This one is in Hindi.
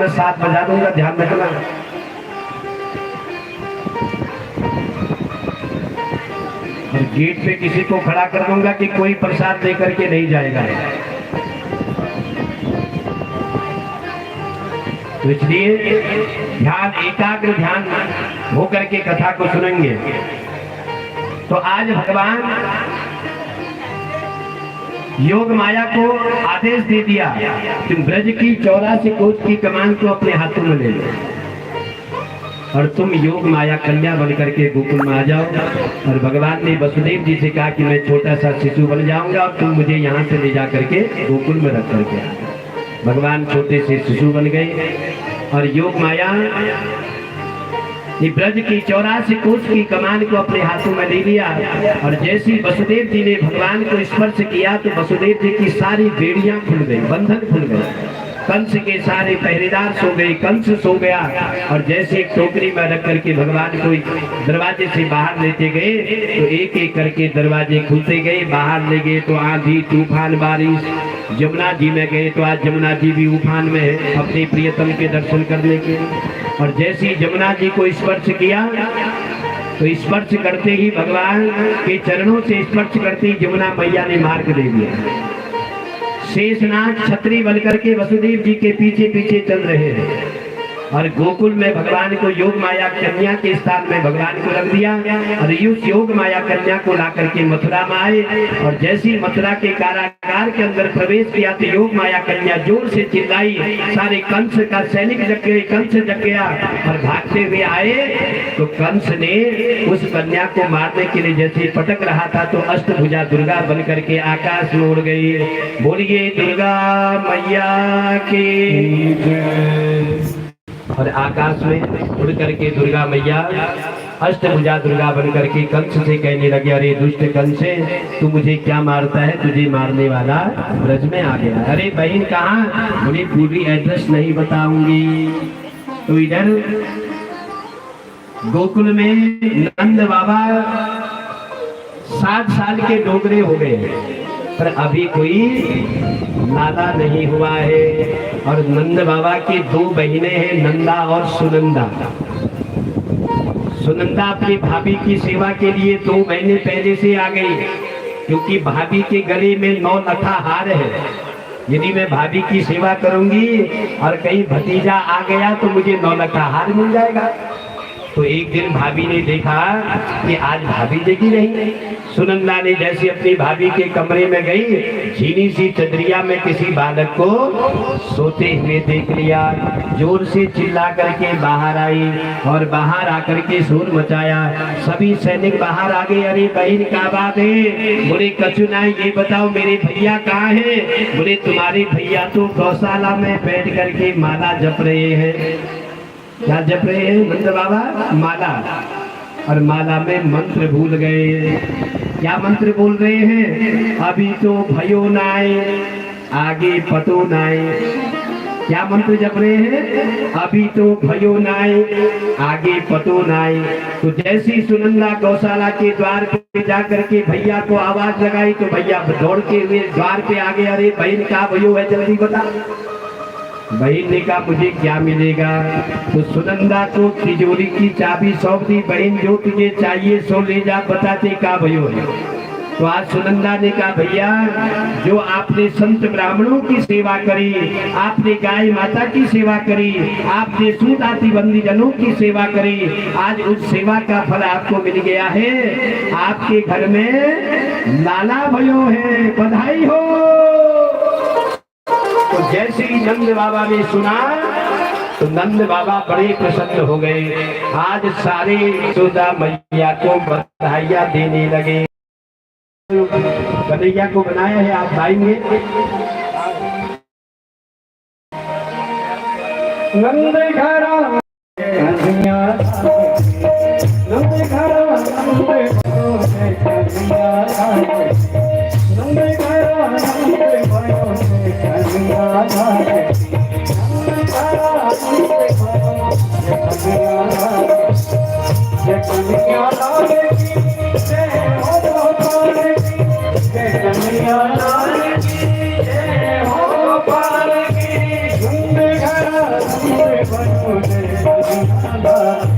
7 बजा दूंगा, ध्यान रखना। और गेट पे किसी को खड़ा कर दूंगा कि कोई प्रसाद लेकर के नहीं जाएगा। तो इसलिए ध्यान, एकाग्र ध्यान होकर के कथा को सुनेंगे। तो आज भगवान योग माया को आदेश दे दिया, तुम ब्रज की 84 कोस की कमान को अपने हाथों में ले लो और तुम योग माया कन्या बन करके गोकुल में आ जाओ। और भगवान ने वसुदेव जी से कहा कि मैं छोटा सा शिशु बन जाऊंगा और तुम मुझे यहाँ से ले जा करके गोकुल में रख करके आ। भगवान छोटे से शिशु बन गए और योग माया ब्रज की 84 कोस की कमान को अपने हाथों में ले लिया। और जैसे वसुदेव जी ने भगवान को स्पर्श किया तो वसुदेव जी की सारी बेड़ियां खुल गई, बंधन खुल गए। कंस के सारे पहरेदार सो गए, कंस सो गया। और जैसे एक टोकरी में रख करके भगवान को दरवाजे से बाहर लेते गए तो एक एक करके दरवाजे खुलते गए। बाहर ले गए तो आंधी तूफान बारिश। जमुना जी में गए तो आज जमुना जी भी उफान में है अपने प्रियतम के दर्शन करने के। और जैसे ही जमुना जी को स्पर्श किया तो स्पर्श करते ही भगवान के चरणों से स्पर्श करते ही जमुना मैया ने मार्ग दे दिया। शेषनाग छतरी बनकर के वसुदेव जी के पीछे पीछे चल रहे हैं और गोकुल में भगवान को योग माया कन्या के स्थान में भगवान को रख दिया। और उस योग माया कन्या को ला करके मथुरा में आए और जैसी मथुरा के कारागार के अंदर प्रवेश किया तो योग माया कन्या जोर से चिल्लाई, सारे कंस का सैनिक जग गए, कंस जग गया। और भागते हुए आए तो कंस ने उस कन्या को मारने के लिए जैसे पटक रहा था तो अष्टभुजा दुर्गा बन करके आकाश में उड़ गई। बोलिए दुर्गा मैया की। और आकाश में उड़ करके दुर्गा मैया अष्टभुजा दुर्गा बन करके कंस से कहने लगे, अरे दुष्ट कंस, तू मुझे क्या मारता है, तुझे मारने वाला ब्रज में आ गया। अरे बहन कहाँ, मुझे पूरी एड्रेस नहीं बताऊंगी। तो इधर गोकुल में नंद बाबा 60 साल के डोगरे हो गए पर अभी कोई लाला नहीं हुआ है। और नंद बाबा की 2 बहनें हैं, नंदा और सुनंदा। सुनंदा अपनी भाभी की सेवा के लिए 2 महीने पहले से आ गई क्योंकि भाभी के गले में 9 लखा हार है। यदि मैं भाभी की सेवा करूंगी और कहीं भतीजा आ गया तो मुझे 9 लखा हार मिल जाएगा। तो एक दिन भाभी ने देखा कि आज भाभी जगी नहीं। सुनंदा ने जैसे अपनी भाभी के कमरे में गई, झीनी सी चदरिया में किसी बालक को सोते हुए देख लिया। जोर से चिल्ला करके बाहर आई और बाहर आकर के शोर मचाया। सभी सैनिक बाहर आ गए। अरे बहन क्या बात है? बोले कचुना ये बताओ मेरे भैया कहाँ है? बोले तुम्हारे भैया तो गौशाला में बैठ करके माला जप रहे हैं। क्या जप रहे हैं नंद बाबा? माला। और माला में मंत्र भूल गए। क्या मंत्र बोल रहे हैं? अभी तो भयो नाय आगे पतो नाय। क्या मंत्र जप रहे हैं? अभी तो भयो नाय आगे पतो नाय। तो जैसी सुनंदा गौशाला के द्वार पे जाकर के भैया को आवाज लगाई तो भैया दौड़ते हुए द्वार पे आ गए। अरे बहन क्या भयो है, जल्दी बता। बहन ने कहा मुझे क्या मिलेगा? तो सुनंदा को तिजोरी की चाबी सौंप दी। बहन जो तुझे चाहिए सो ले जा, बताते का भयो है। तो आज सुनंदा ने कहा भैया जो आपने संत ब्राह्मणों की सेवा करी, आपने गाय माता की सेवा करी, आपने सूदाती बंदी जनों की सेवा करी, आज उस सेवा का फल आपको मिल गया है। आपके घर में लाला भयो है, बधाई हो। तो जैसे ही नंद बाबा ने सुना तो नंद बाबा बड़े प्रसन्न हो गए। आज सारे यशोदा मैया को बधाइयां देने लगे। कन्हैया को बनाया है, आप गाएंगे। नंद घरा कन्हैया, नंद घरा नंद घरा मुझे दुनिया लाए।